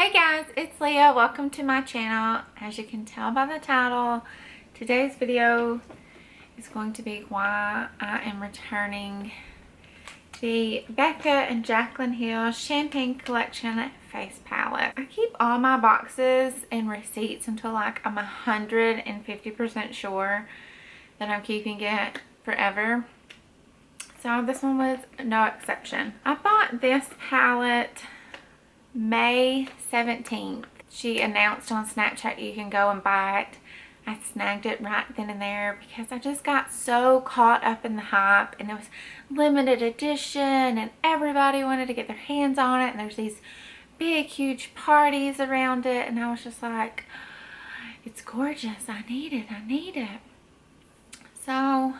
Hey guys, it's Leah. Welcome to my channel. As you can tell by the title, today's video is going to be why I am returning the Becca and Jaclyn Hill Champagne Collection face palette. I keep all my boxes and receipts until like I'm 150% sure that I'm keeping it forever. So this one was no exception. I bought this palette May 17th. She announced on Snapchat you can go and buy it. I snagged it right then and there because I just got so caught up in the hype, and it was limited edition and everybody wanted to get their hands on it, and there's these big huge parties around it, and I was just like, it's gorgeous, I need it, I need it. So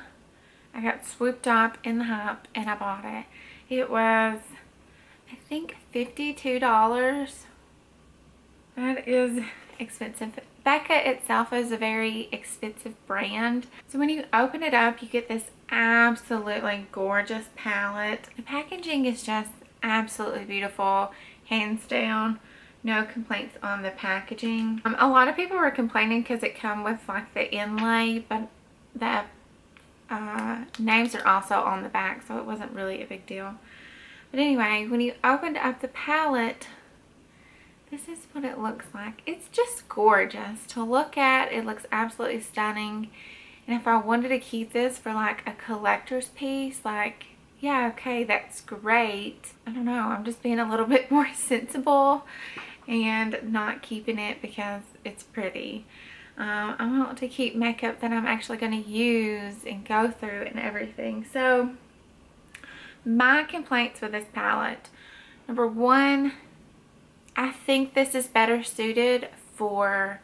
I got swooped up in the hype and I bought it. It was, I think, $52. That is expensive. Becca itself is a very expensive brand. So when you open it up, you get this absolutely gorgeous palette. The packaging is just absolutely beautiful, hands down. No complaints on the packaging. A lot of people were complaining because it come with like the inlay, but the names are also on the back, so it wasn't really a big deal. But anyway, when you opened up the palette, this is what it looks like. It's just gorgeous to look at. It looks absolutely stunning. And if I wanted to keep this for like a collector's piece, like, yeah, okay, that's great. I don't know, I'm just being a little bit more sensible and not keeping it because it's pretty. I want to keep makeup that I'm actually going to use and go through and everything. So my complaints with this palette: number one, I think this is better suited for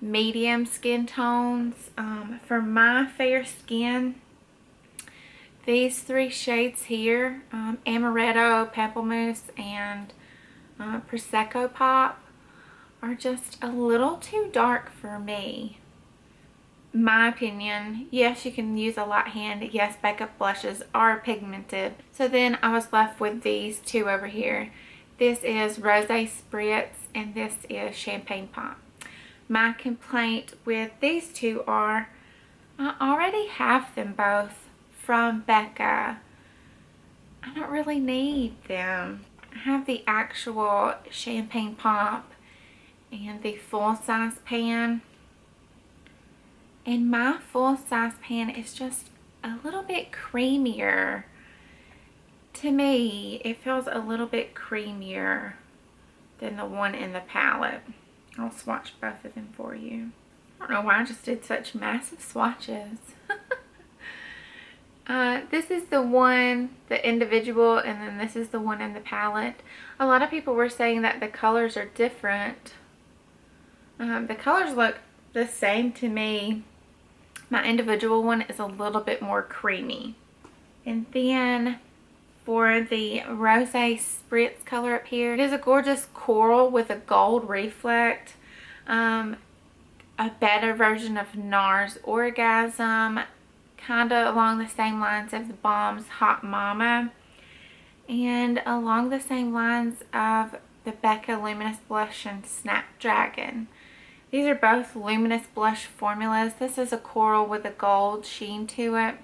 medium skin tones. For my fair skin, these three shades here, Amaretto, Pamplemousse, and Prosecco Pop, are just a little too dark for me. My opinion. Yes, you can use a light hand. Yes, Becca blushes are pigmented. So then I was left with these two over here. This is Rosé Spritz and this is Champagne Pop. My complaint with these two are I already have them both from Becca. I don't really need them. I have the actual Champagne Pop and the full-size pan. And my full-size pan is just a little bit creamier. To me, it feels a little bit creamier than the one in the palette. I'll swatch both of them for you. I don't know why I just did such massive swatches. This is the one, the individual, and then this is the one in the palette. A lot of people were saying that the colors are different. The colors look the same to me. My individual one is a little bit more creamy. And then for the Rosé Spritz color up here, it is a gorgeous coral with a gold reflect. A better version of NARS Orgasm, kind of along the same lines of the Balm's Hot Mama, and along the same lines of the Becca Luminous Blush and Snapdragon. These are both luminous blush formulas. This is a coral with a gold sheen to it.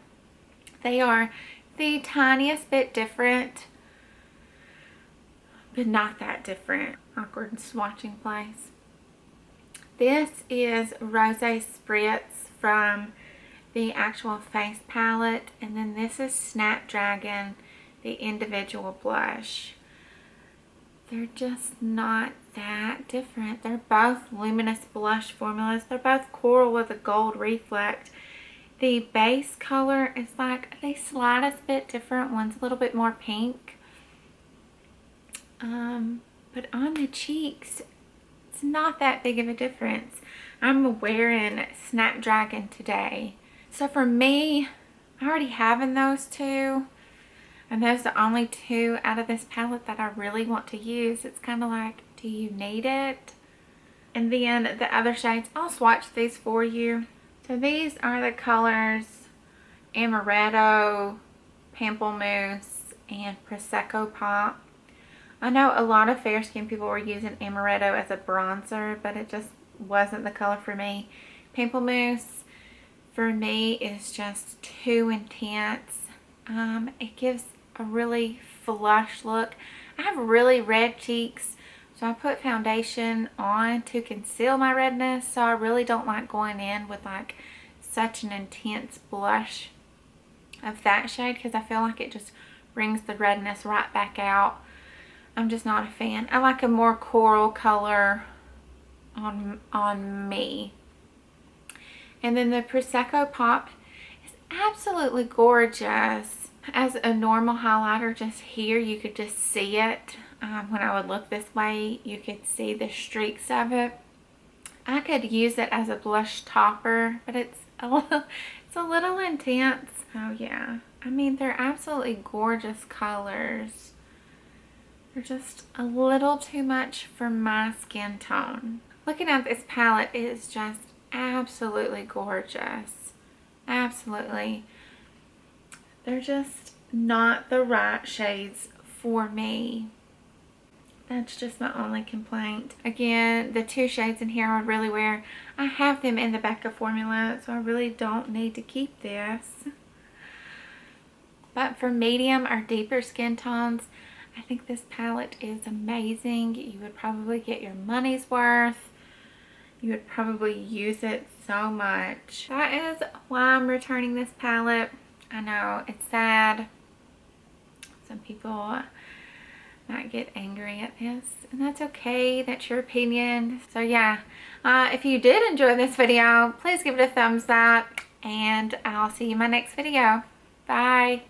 They are the tiniest bit different, but not that different. Awkward swatching place. This is Rosé Spritz from the actual face palette, and then this is Snapdragon, the individual blush. They're just not that different. They're both luminous blush formulas. They're both coral with a gold reflect. The base color is like the slightest bit different. One's a little bit more pink. But on the cheeks, it's not that big of a difference. I'm wearing Snapdragon today. So for me, I already have in those two. And those are the only two out of this palette that I really want to use. It's kind of like, do you need it? And then the other shades, I'll swatch these for you. So these are the colors Amaretto, Pamplemousse, and Prosecco Pop. I know a lot of fair skinned people were using amaretto as a bronzer, but it just wasn't the color for me. Pimple mousse for me is just too intense. It gives a really flush look. I have really red cheeks, so I put foundation on to conceal my redness, so I really don't like going in with like such an intense blush of that shade because I feel like it just brings the redness right back out. I'm just not a fan. I like a more coral color on me. And then the Prosecco Pop is absolutely gorgeous. As a normal highlighter, just here you could just see it. When I would look this way, you could see the streaks of it. I could use it as a blush topper, but it's a little intense. Oh yeah, I mean, they're absolutely gorgeous colors. They're just a little too much for my skin tone. Looking at this palette, it is just absolutely gorgeous. Absolutely. They're just not the right shades for me. That's just my only complaint. Again, the two shades in here I would really wear. I have them in the Becca formula, so I really don't need to keep this. But for medium or deeper skin tones, I think this palette is amazing. You would probably get your money's worth. You would probably use it so much. That is why I'm returning this palette. I know it's sad. Some people might get angry at this, and that's okay. That's your opinion. So yeah, if you did enjoy this video, please give it a thumbs up, and I'll see you in my next video. Bye.